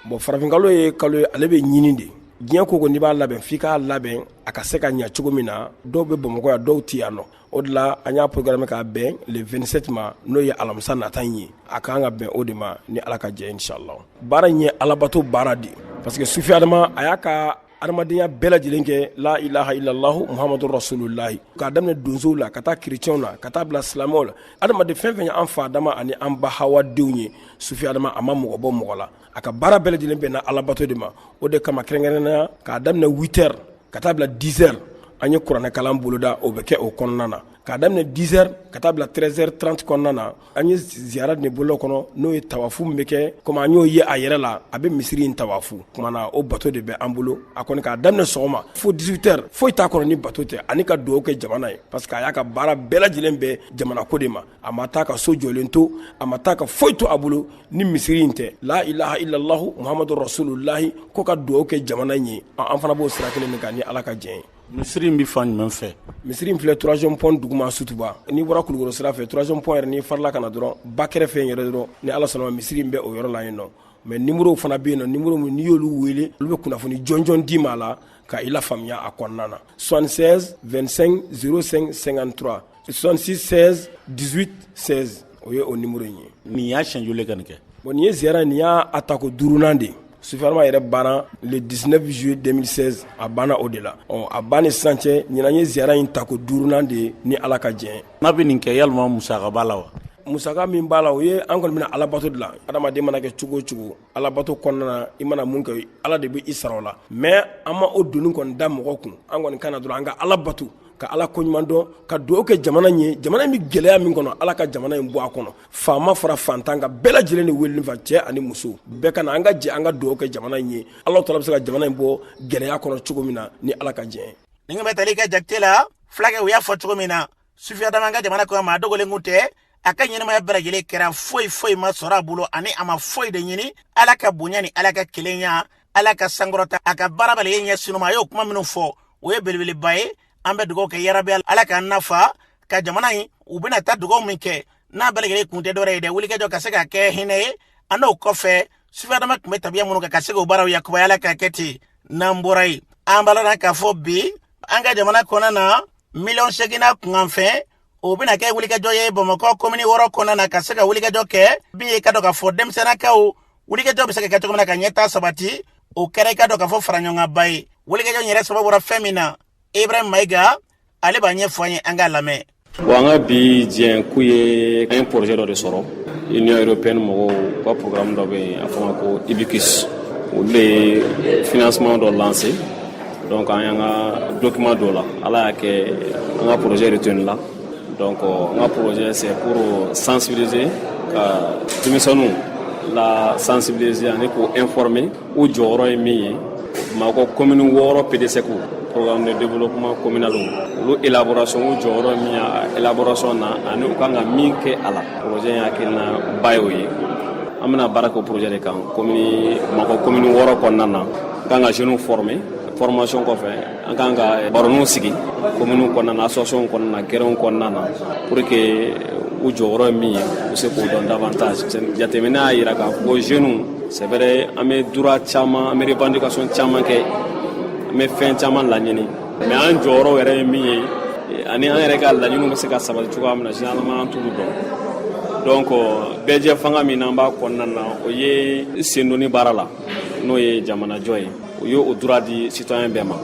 bon farafin kalo ye kalo ye ale bɛ ɲini de diɲɛ ko n'i b'a labɛn f'i k'a labɛn a ka se ka ɲɛ cogo min na dɔw bɛ Bamakɔ yan dɔw ti yan nɔ o de la an y'a programme k'a bɛn le 27 ma n'o ye alamisa nata in ye a kan ka bɛn o de ma ni ala ka jɛ inshallah baara in ye alabato baara de parce que Sufi Adama a y'a ka adamadenya bɛɛ lajɛlen kɛ la ilaha illallahu muhammadu rasulullahi k'a daminɛ donsow la ka taa chrétienw la ka taa bila silamɛw la adamaden fɛn fɛn ye an fa Adama ani an ba Hawa denw ye Sufi Adama a ma mɔgɔ bɔ mɔgɔ la a ka baara bɛɛ lajɛlen bɛnna alabato de ma o de kama kɛrɛnkɛrɛnnenya k'a daminɛ 8h ka taa bila 10h an ye kuranɛ kalan boloda o bɛ kɛ o kɔnɔna na k'a daminɛ 10h ka taa bila 13h30 kɔnɔna na an ye ziyara de bolo kɔnɔ n'o ye tawafu min bɛ kɛ komi an y'o ye a yɛrɛ la a bɛ misiri in tawafu kumana o bato de bɛ an bolo a kɔni k'a daminɛ sɔgɔma fo 18h foyi t'a kɔnɔ ni bato tɛ ani ka dugawu kɛ jamana ye parce que a y'a ka baara bɛɛ lajɛlen bɛ jamana ko de ma a ma taa ka so jɔlen to a ma taa ka foyi to a bolo ni misiri in tɛ la ilaha illallahu muhammadu rasulullahi ko ka dugawu kɛ jamana in ye an fana b'o sira kelen de kan ni ala ka jɛn ye. Misiri in bɛ fan jumɛn fɛ? Misiri in filɛ 3e pont duguma Sutuba n'i bɔra Kulukoro sira fɛ 3e pont yɛrɛ n'i farila ka na dɔrɔn ba kɛrɛfɛ in yɛrɛ dɔrɔn ni ala sɔnna misiri in bɛ o yɔrɔ la yen nɔ mais numéro fana bɛ yen nɔ numéro min n'i y'olu wele olu bɛ kunnafoni jɔnjɔn d'i ma la ka i la faamuya a kɔnɔna na 76 25 05 53 66 16 18 16 o ye o numéro in ye. Nin y'a siɲɛ ka nin kɛ. Bon nin ye ziyara nin y'a atako 5nan de Sufi Adama yɛrɛ banna le 19 juillet 2016 a banna o de la a banni sisan cɛ ɲinan ye ziyara in tako 5nan de ni ala ka jɛn n'a bɛ nin kɛ yalima musaka b'a la wa? musaka min b'a la o ye an kɔni bɛna alabato de la adamaden mana kɛ cogo o cogo alabato kɔnɔna na i mana mun kɛ ala de bɛ i sara o la mais an ma o doni kɔni da mɔgɔ kun an kɔni kana dɔrɔn an ka alabato ka ala ko ɲuman dɔn ka dugawu kɛ jamana ye jamana in bɛ gɛlɛya min kɔnɔ ala ka jamana in bɔ a kɔnɔ faama fara fantan ka bɛɛ lajɛlen de wele fa cɛ ani muso bɛɛ kana an ka jɛ an ka dugawu kɛ jamana in ye ala taala bɛ se ka jamana in bɔ gɛlɛya kɔnɔ cogo min na ni ala ka jɛ. Ni nga bɛ tali ka Jakite la fulakɛ u y'a fɔ cogo min na Sufi Adama ka jamana ko ma dogolen kun tɛ aka ɲɛnɛmaya bɛɛ lajɛlen kɛra foyi ma sɔrɔ a bolo ani a ma foyi de ɲini ala ka bonya ni ala ka kelenya ala ka sankɔrɔta a ka baara bɛɛ lajɛlen ɲɛ sinuma a y'o kuma minnu fɔ o ye belebeleba ye an bɛ dugawu kɛ yarabi ala ka nafa ka jamana in u bɛna taa dugawu min kɛ n'a bɛɛ lajɛlen kun tɛ dɔwɛrɛ ye dɛ wulikajɔ ka se ka kɛ hinɛ ye a n'o kɔfɛ sufɛdama tun bɛ tabiya minnu kan ka se k'o baaraw yakubaya ala ka kɛ ten n'an bɔra yen an b'a la k'a fɔ bi an ka jamana kɔnɔna na 8,000,000 kunkan fɛn o bɛna kɛ wulikajɔ ye bamakɔ komini 6 kɔnɔna na ka se ka wulikajɔ kɛ bi ye ka dɔn k'a fɔ denmisɛnnakaw wulikajɔ bɛ se ka kɛ cogo min na ka ɲɛtaa sabati o kɛra i ka dɔn k'a fɔ faraɲɔgɔnba ye wulikajɔ in yɛrɛ sababu bɔra fɛn min na Ibrahim Maïga ale b'a ɲɛfɔ an ye an k'a lamɛn. Bon an ka bi jɛn ku ye an ye projet dɔ de sɔrɔ Union européenne mɔgɔw ka programme dɔ bɛ yen a fɔ ma ko IBICUS olu de ye financement dɔ lancé donc an y'an ka document dɔ la ala y'a kɛ an ka projet retenu la donc an ka projet c'est pour sensibiliser ka denmisɛnninw la sensibiliser ani k'o informer u jɔyɔrɔ ye min ye Bamakɔ commune 6 PDCQ programme de développement communal olu élaboration u jɔyɔrɔ min ya élaboration na ani u kan ka min kɛ a la projet in hakilina ba y'o ye an bɛna baara kɛ o projet de kan Bamakɔ commune 6 kɔnɔna na kan ka jeunes former formation kɔfɛ an kan ka baroninw sigi commune kɔnɔna na association kɔnɔna na gɛrɛnw kɔnɔna na pour que u jɔyɔrɔ ye min ye u se k'o dɔn davantage jateminɛ y'a yira k'a fɔ jeunes c'est vrai an bɛ droit caman an bɛ revendication caman kɛ an bɛ fɛn caman laɲini mais an jɔyɔrɔ yɛrɛ ye min ye ani an yɛrɛ ka laɲiniw bɛ se ka sabati cogoya min na généralement an t'olu dɔn donc bɛɛjɛ fanga min n'an b'a kɔnɔna na o ye sen donni baara la n'o ye jamanajɔ ye o ye o droit di citoyen bɛɛ ma.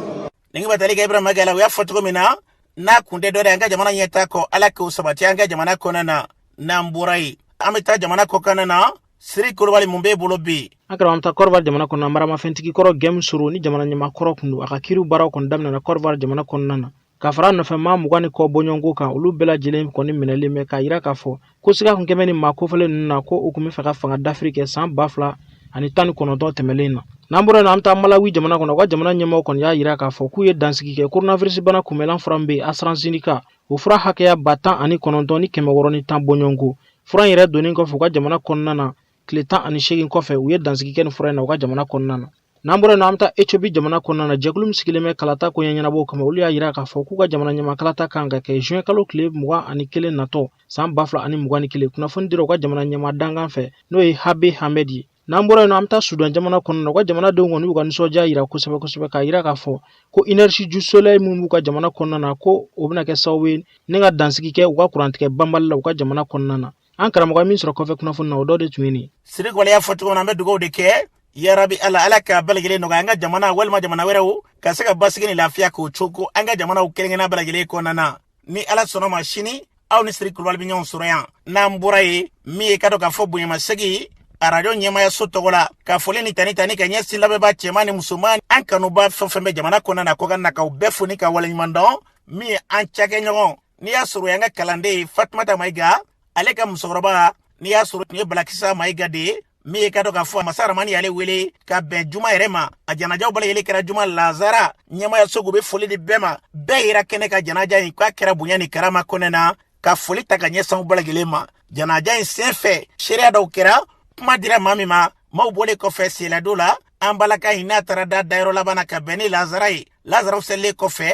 Ni ngi batali ka Ibrahim Maïga o y'a fɔ cogo min na n'a kun tɛ dɔ de an ka jamana ɲɛtaa kɔ ala k'o sabati an ka jamana kɔnɔna na n'an bɔra yen an bɛ taa jamana kɔkan na Siri Kulubali mun b'e bolo bi an karamɔgɔ ta Côte d'Ivoire jamana kɔnɔna maramafɛntigi kɔrɔ Gem Soro ni jamana ɲɛmaa kɔrɔ kun don a ka kiriw baaraw kɔni daminɛna Côte d'Ivoire jamana kɔnɔna na ka fara nɔfɛ maa 20 ni kɔ bɔɲɔgɔnko kan olu bɛɛ lajɛlen kɔni minɛlen bɛ k'a yira k'a fɔ ko siga kun kɛmɛ ni maa kofɔlen ninnu na ko u kun bɛ fɛ ka fanga dafiri kɛ san 2019 tɛmɛlen na n'an bɔra yen an bɛ taa Malawi jamana kɔnɔ u ka jamana ɲɛmaaw kɔni y'a yira k'a fɔ k'u ye dansigi kɛ coronavirus bana kunbɛlan fura min bɛ yen AstraZeneca o fura hakɛya 10,910 bɔɲɔgɔnko fura in yɛrɛ donnen kɔfɛ u ka jamana kɔnɔna na tile 18 kɔfɛ u ye dansigi kɛ ni fura in na u ka jamana kɔnɔna na n'an bɔra yen an bɛ taa Ethiopie jamana kɔnɔna na jɛkulu min sigilen bɛ kalata ko ɲɛnabɔ kama olu y'a yira k'a fɔ k'u ka jamana ɲɛmaa kalata kan ka kɛ juin kalo tile 21 natɔ san 2021 kunnafoni dira u ka jamana ɲɛmaa dangan fɛ n'o ye Habe Hamed ye n'an bɔra yen an bɛ taa Sudan jamana kɔnɔna na u ka jamanadenw kɔni y'u ka nisɔndiya yira kosɛbɛ k'a yira k'a fɔ ko énergie du soleil mun b'u ka jamana kɔnɔna na ko o bɛna kɛ sababu ye ni ka dansigi kɛ u ka kurantigɛ banbali la u ka jamana kɔnɔna na an karamɔgɔ min sɔrɔ kɔfɛ kunnafoni na o dɔ de tun ye nin Siri Kulubali y'a fɔ cogo min na an bɛ dugawu de kɛ yarabi ala ka bɛɛ lajɛlen nɔgɔya an ka jamana walima jamana wɛrɛw ka se ka basigi ni lafiya k'o cogo an ka jamanaw kelen-kelenna bɛɛ lajɛlen kɔnɔna na ni ala sɔnna ma sini aw ni Siri Kulubali bɛ ɲɔgɔn sɔrɔ yan n'an bɔra yen min ye ka dɔn k'a fɔ bonyamasegi arajo ɲɛmaya so tɔgɔ la ka foli ni tani ka ɲɛsin lamɛnbaa cɛman ni musoman an kanuba fɛn fɛn bɛ jamana kɔnɔna na kɔkan na k'aw bɛɛ fo ni ka waleɲuman dɔn min ye an cakɛɲɔgɔn n'i y'a sɔrɔ yan ka kalanden Fatumata Maïga ale ka musokɔrɔba n'i y'a sɔrɔ tun ye Balakisa Maïga de ye min ye ka dɔn k'a fɔ Masa Ramani y'ale wele ka bɛn juma yɛrɛ ma a janajaw bɛɛ lajɛlen kɛra juma lazara ɲɛmaya sogo bɛ foli di bɛɛ ma bɛɛ yira kɛnɛ ka janaja in k'a kɛra bonya ni karama kɔnɛ na ka foli ta ka ɲɛsin bɛɛ lajɛlen ma janaja in sen fɛ seereya dɔw kɛra kuma dira maa min ma maaw bɔlen kɔfɛ seladon la an balaka in n'a taara da dayɔrɔ laban na ka bɛn ni lazara ye lazaraw selilen kɔfɛ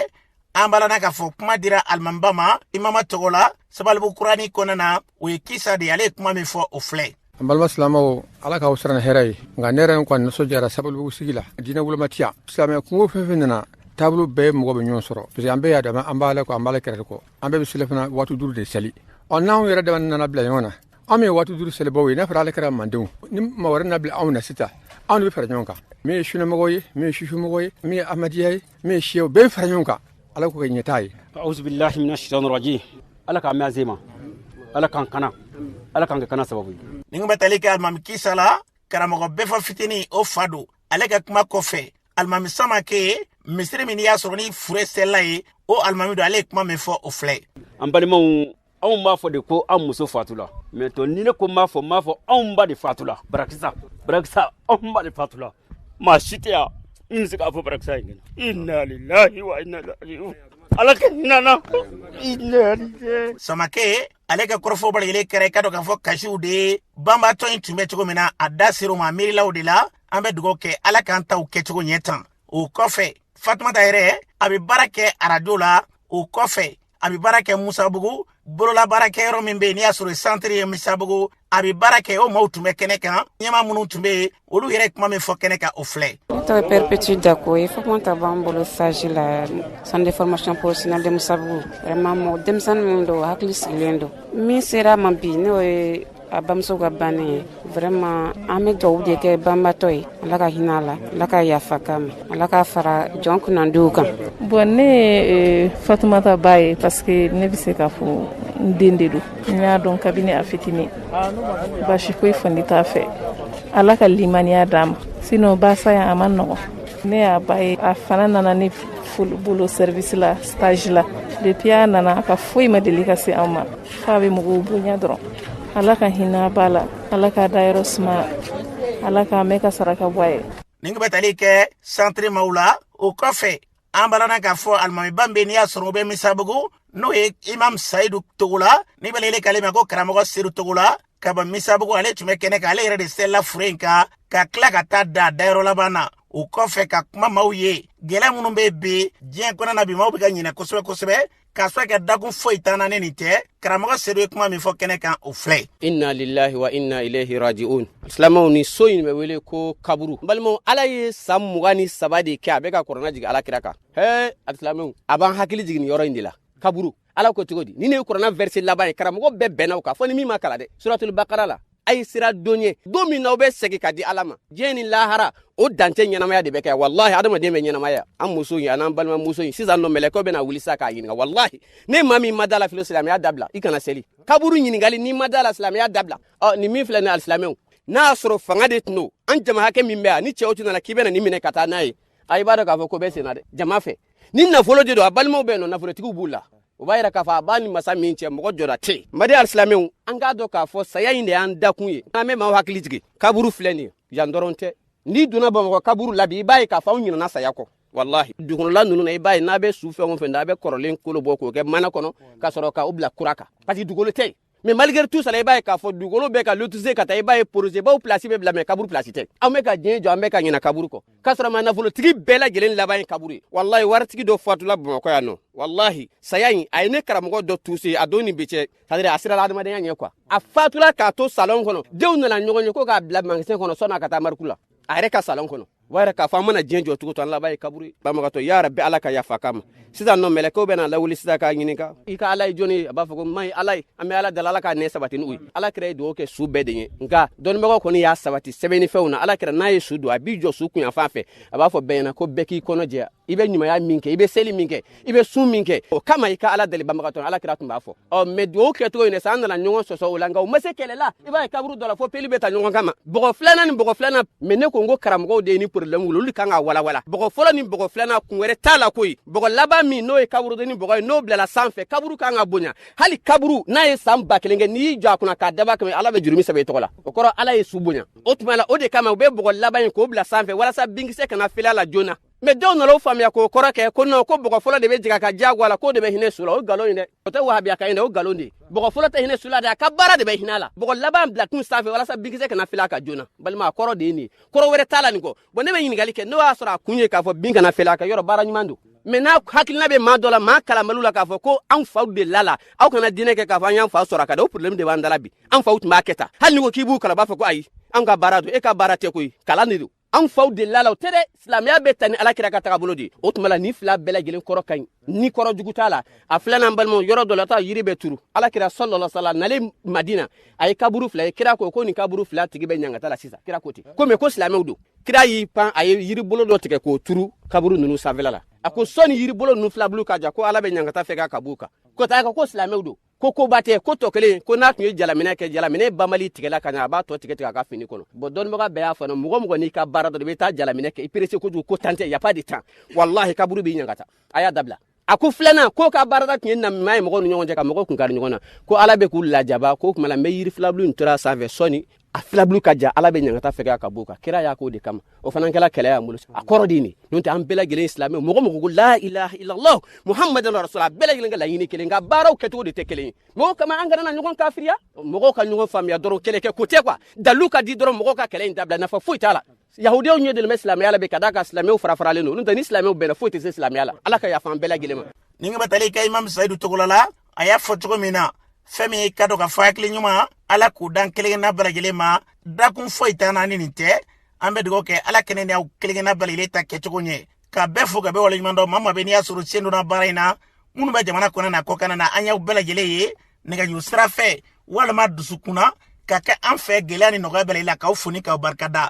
an balana k'a fɔ kuma dira alimamiba ma imama tɔgɔ la sabalibu kurani kɔnɔna na o ye kisa de ale ye kuma min fɔ o filɛ an balima silamɛw ala k'aw siran hɛrɛ ye nka ne yɛrɛ kɔni nisɔndiyara sabalibugu sigi la diinɛ wolomatiya silamɛ kungo fɛn fɛn nana taabolo bɛɛ mɔgɔ bɛ ɲɔgɔn sɔrɔ parce que an bɛɛ y'a dama an b'ala kɔ an b'ala kɛrɛfɛ kɔ an bɛɛ bɛ seli fana waati 5 de seli n'anw yɛrɛ dama nana bila ɲɔgɔn na an ye waati 5 selibaw ye n'a fɔra ale kɛra mandenw ni maa wɛrɛ na bila anw na sisan anw de bɛ fara ɲɔgɔn kan min ye sunamɔgɔw ye min ye sufimɔgɔw ye min ye ahmadiya ye min ye siyaw bɛɛ fara ɲɔgɔn kan ala k'o kɛ ɲɛtaa ye auzubillahi minash shaitanir rajim ala k'an mɛn azema ala k'an kana ala k'an kɛ kana sababu ye ni n bɛ tali kɛ alimami kisa la karamɔgɔ bɛɛ fɔ fitini o fa don ale ka kuma kɔfɛ alimami Samake misiri min y'a sɔrɔ ni fure sɛla ye o alimami don ale ye kuma min fɔ o filɛ an balimaw anw b'a fɔ de ko an muso fatula mais to ni ne ko m'a fɔ anw ba de fatula barakisa anw ba de fatula maa si tɛ yan n se k'a fɔ barakisa in inna lillahi wa inna ilaihi raji'un ala ka hinana Samake ale ka korofo bal yele kere ka do ka fo kashiw de bamba to intume cogo mina adda siro ma miri law de la ambe dugo ke ala kan taw ke cogo nyetan o kofe Fatmata yɛrɛ a bɛ baara kɛ arajo la o kɔfɛ a bɛ baara kɛ Musabugu bolola baarakɛyɔrɔ min bɛ yen n'i y'a sɔrɔ centre ye Musabugu a bɛ baara kɛ o maaw tun bɛ kɛnɛ kan ɲɛmaa minnu tun bɛ yen olu yɛrɛ kuma min fɔ kɛnɛ kan o filɛ. Ne tɔgɔ Perpétue Dako ye Fatmata b'an bolo stage la centre de formation professionnelle de Musabugu vraiment mɔgɔ denmisɛnnin minnu don hakili sigilen don min sera ma bi n'o ye a bamuso ka banni ye vraiment an bɛ dugawu de kɛ banbatɔ ye ala ka hinɛ a la ala ka yafa k'a ma ala ka fara jɔn kunnandiw kan. Bon ne ye Fatumata ba ye parce que ne bɛ se k'a fɔ n den de don n y'a dɔn kabini a fitinin basi foyi fɔndi t'a fɛ ala ka limaniya d'a ma sinon basa yan a ma nɔgɔn ne y'a ba ye a fana nana ne bolo service la stage la depuis a nana a ka foyi ma deli ka se an ma f'a bɛ mɔgɔw bonya dɔrɔn ala ka hinɛ b'a la ala ka dayɔrɔ suma ala ka mɛn ka saraka bɔ a ye. Ni ka tali kɛ centre maaw la o kɔfɛ an balana k'a fɔ alimami ba min bɛ yen n'i y'a sɔrɔ o bɛ Misabugu n'o ye Imam Sayidu Togola ni bɛ yɛlɛ k'ale ma ko karamɔgɔ Seydou Togola ka bɔ Misabugu ale tun bɛ kɛnɛ kan ale yɛrɛ de sɛlɛla fure in kan ka tila ka taa da dayɔrɔ laban na o kɔfɛ ka kuma maaw ye gɛlɛya minnu bɛ bi diɲɛ kɔnɔ na bi maaw bɛ ka ɲinɛ kosɛbɛ kosɛbɛ ka sɔrɔ ka dakun foyi t'an na ne nin tɛ karamɔgɔ Seydou ye kuma min fɔ kɛnɛ kan o filɛ. Inna lillahi wa inna ilayhi raji'un. Silamɛw ni so in bɛ wele ko kaburu. Balimaw ala ye san 23 de kɛ a bɛ ka kɔrɔna jigin alakira kan. Silamɛw a b'an hakili jigin yɔrɔ in de la kaburu. Ala ko cogo di ni ne ye kɔrɔna verset laban ye karamɔgɔ bɛɛ bɛnna o kan fɔ ni min ma kala dɛ suratul baqara la a ye sira don ye don min n'aw bɛ segin ka di ala ma diɲɛ ni lahara o dantɛ ɲɛnamaya de bɛ kɛ wallahi adamaden bɛ ɲɛnamaya an muso in an'an balimamuso in sisan nɔ mɛlɛkɛw bɛna wuli sa k'a ɲininka wallahi ne maa min ma da la filo silamɛya dabila i kana seli kaburu ɲininkali n'i ma da la silamɛya dabila nin min filɛ ni alisilamɛw n'a y'a sɔrɔ fanga de tun don an jama hakɛ min bɛ yan ni cɛw tun nana k'i bɛna nin minɛ ka taa n'a ye a i b'a dɔn k'a fɔ ko bɛ sen na dɛ jama fɛ ni nafolo de don a balimaw bɛ yen nɔ nafolotigiw b'u la o b'a yira k'a fɔ a b'a ni masa min cɛ mɔgɔ jɔda tɛ yen madi alisilamɛw an k'a dɔn k'a fɔ saya in de y'an dakun ye an bɛ maaw hakili jigin kaburu filɛ nin ye yan dɔrɔn tɛ n'i donna bamakɔ kaburu la bi i b'a ye k'a fɔ anw ɲinɛna saya kɔ wallahi dugukɔnɔla ninnu na i b'a ye n'a bɛ su fɛn o fɛn da a bɛ kɔrɔlen kolo bɔ k'o kɛ mana kɔnɔ ka sɔrɔ k'o bila kura kan parce que dugukolo tɛ yen mais malgré tout ça i b'a ye k'a fɔ dugukolo bɛ ka lotisé ka taa i b'a ye projet baw place bɛ bila mais kaburu place tɛ an bɛ ka diɲɛ jɔ an bɛ ka ɲinɛ kaburu kɔ k'a sɔrɔ ma nafolotigi bɛɛ lajɛlen laban ye kaburu ye wallahi waritigi dɔ fatula bamakɔ yan nɔ wallahi saya in a ye ne karamɔgɔ dɔ touché a don ni bi cɛ c'est-à-dire a sirala adamadenya ɲɛ quoi a fatula k'a to salon kɔnɔ denw nana ɲɔgɔn ye ko k'a bila magasin kɔnɔ sɔn'a ka taa mariku la a yɛrɛ ka salon kɔnɔ o yɛrɛ k'a fɔ an mana diɲɛ jɔ cogo to an laban ye kaburu ye bamakɔtɔ ya rabbi ala ka yafa k'a ma sisan nɔ mɛlɛkɛw bɛna lawuli sisan k'a ɲininka i ka ala ye jɔnni ye a b'a fɔ ko maɲi ala ye an bɛ ala dala ala k'a nɛ sabati n'u ye ala kɛra ye dugawu kɛ su bɛɛ de ye nka dɔnnibagaw kɔni y'a sabati sɛbɛnnifɛnw na ala kɛra n'a ye su don a b'i jɔ su kun yanfan fɛ a b'a fɔ bɛɛ ɲɛna ko bɛɛ k'i kɔnɔ jɛya i bɛ ɲumanya min kɛ i bɛ seli min kɛ i bɛ sun min kɛ o kama i ka ala deli banbagatɔ ala kɛra tun b'a fɔ mɛ dugawu kɛcogo in de sa an nana ɲɔgɔn sɔsɔ o la nka o ma se kɛlɛ la i b'a ye kaburu dɔ la fo peli bɛ ta ɲɔgɔn kama bɔgɔ filanan ni bɔgɔ filanan mɛ ne ko n ko karamɔgɔw de ye ni problème wuli olu kan ka walawala bɔgɔ fɔlɔ ni bɔgɔ filanan kun wɛrɛ t'a la koyi bɔgɔ laban min n'o ye kaburu ni bɔgɔ ye n'o bilala sanfɛ kaburu kan ka bonya hali kaburu n'a ye san 1000 kɛ n'i y'i jɔ a kunna k'a daba kɛmɛ ala bɛ jurumi sɛbɛn i tɔgɔ la o kɔrɔ ala ye su bonya o tuma la o de kama u bɛ bɔgɔ laban in k'o bila sanfɛ walasa binkisɛ kana fili a la joona mɛ dɔw nana o faamuya k'o kɔrɔ kɛ ko non ko bɔgɔ fɔlɔ de bɛ jigin a ka diyago a la k'o de bɛ hinɛ su la o nkalon ye dɛ o tɛ wahabiya kan ye dɛ o nkalon de ye bɔgɔ fɔlɔ tɛ hinɛ su la dɛ a ka baara de bɛ hinɛ a la bɔgɔ laban bila tun sanfɛ walasa binkisɛ kana fili a kan joona balima a kɔrɔ de ye nin ye kɔrɔ wɛrɛ t'a la nin kɔ bon ne bɛ ɲininkali kɛ n'o y'a sɔrɔ a kun ye k'a fɔ bin kana fili a kan yɔrɔ baara ɲuman don mɛ n'a hakilina bɛ maa dɔ la maa kalanbaliw la k'a fɔ ko anw faw de la la aw kana diinɛ kɛ k'a fɔ an y'an fa sɔrɔ a ka da o problème de b'an da la bi an faw tun b'a kɛ tan hali ni ko k'i b'u kalan b'a fɔ ko ayi an ka baara don e ka baara tɛ koyi kalan de don an faw de la la o tɛ dɛ silamɛya bɛ ta ni alakira ka tagabolo de ye o tuma la ni fila bɛɛ lajɛlen kɔrɔ ka ɲi ni kɔrɔ jugu t'a la a filanan balimaw yɔrɔ dɔ la taa yiri bɛ turu alakira sallallahu alaihi wasallam nale madina a ye kaburu fila ye kira ko nin kaburu fila tigi bɛ ɲangata la sisan kira ko ten ko mɛ ko silamɛw don kira y'i pan a ye yiri bolo dɔ tigɛ k'o turu kaburu ninnu sanfɛla la a ko sɔni yiri bolo ninnu filabulu ka ja ko ala bɛ ɲangata fɛ k'a kaburu kan ko taa ko silamɛw don ko koba tɛ ko tɔ kelen ko n'a tun ye jalaminɛ kɛ jalaminɛ banbali tigɛla ka ɲa a b'a tɔ tigɛ a ka fini kɔnɔ bon dɔnnibaga bɛɛ y'a fɔ mɔgɔ mɔgɔ n'i ka baara dɔ i bɛ taa jalaminɛ kɛ i perese kojugu ko tan tɛ yafa de tan wallahi kaburu b'i ɲangata a y'a dabila aku filana ko ka barada tun na mai mɔgɔ ni ɲɔgɔn cɛ ka mɔgɔ kun kari ɲɔgɔn na ko ala bɛ k'u lajaba ko kuma la mɛ yiri filabulu tora sanfɛ sɔni a filabulu ka ja ala bɛ ɲangata fɛ ka bɔ ka kira y'a ko de kama o fana kɛla kɛlɛ y'a bolo a kɔrɔ de ni n'o tɛ an bɛɛ lajɛlen silamɛ mɔgɔ ko la ilaha illallah muhammadan rasulullah bɛɛ lajɛlen ka laɲini kelen nka baaraw kɛcogo de tɛ kelen ye mɔgɔ kama an kana na ɲɔgɔn kafiriya mɔgɔw ka ɲɔgɔn faamuya dɔrɔn kɛlɛ kɛ ko tɛ quoi dalu ka di dɔrɔn mɔgɔw ka kɛlɛ in dabila nafa foyi t'a la yahudiyaw ɲɛ delen bɛ silamɛya la bɛ ka da ka silamɛw farafaralen don n'o tɛ ni silamɛw bɛnna foyi tɛ se silamɛya la ala ka yafa an bɛɛ lajɛlen ma ni nga batali ka imam Saidu Togolala a y'a fɔ cogo min na fɛn min ka dɔ ka fɔ hakili ɲuman ala k'u dan kelenna bɛɛ lajɛlen ma dakun foyi t'an ni nin tɛ an bɛ dugawu kɛ ala kɛnɛ ni aw kelenna bɛɛ lajɛlen ta kɛcogo ɲɛ ka bɛɛ fo ka bɛɛ waleɲuman dɔn maa maa bɛ n'i y'a sɔrɔ sen donna baara in na minnu bɛ jamana kɔnɔ na kɔkan na an y'aw bɛɛ lajɛlen ye nɛgɛjuru sira fɛ walima dusukunna ka kɛ an fɛ gɛlɛya ni nɔgɔya bɛɛ la k'aw fo ni k'aw barika da